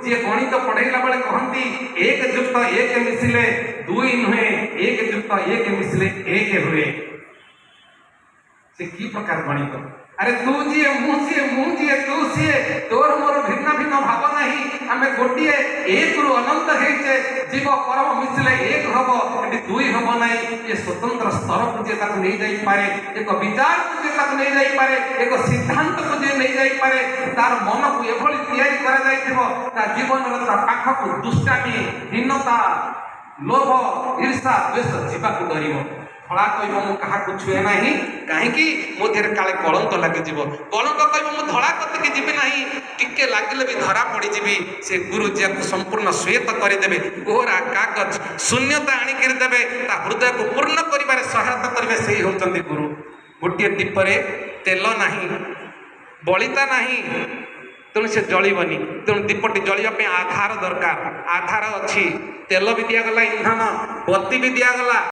जी गणित पढ़ेला बेले कहती 1 + 1 मिसिले 2 नुहे 1 + 1 मिसिले 1 हुए। से की प्रकार गणित? अरे तू जी मुझे तू सी तोर मोर भिन्न भिन्न भाव नहीं आम गोटे 1 रु अनंत होइचे जीव परम मिसिले 1 हबो एटी 2 हबो नहीं। ये स्वतंत्र स्तर को जे तक नहीं जाई पारे, एक विचार को जे तक नहीं जाई पारे, एक सिद्धांत को जे नहीं जाई पारे, तार मन को एभली तैयारी करा जाइथिबो ता जीवन रे ता पाख को दुष्टामी हीनता लोभ ईर्षा द्वेष जीवा को डरिबो। फला कहब मु कहा छुए ना कहीं मोधे काले कलंक लगे कलंक कहब मु धड़ा कतिक जीवी ना टिके लगे भी धरा पड़जी। से गुरु जी को संपूर्ण श्वेत करदे कोहरा कागज शून्यता आणिक देवे हृदय को पूर्ण कर सहायता करेंगे से होती गुरु। गोटे दीपरे तेल ना बलिता ना तेणु से जलबनी तेणु दीपटी जलिया आधार दरकार। आधार अच्छी तेल भी दिगला इंधन बत्ती भी दिगला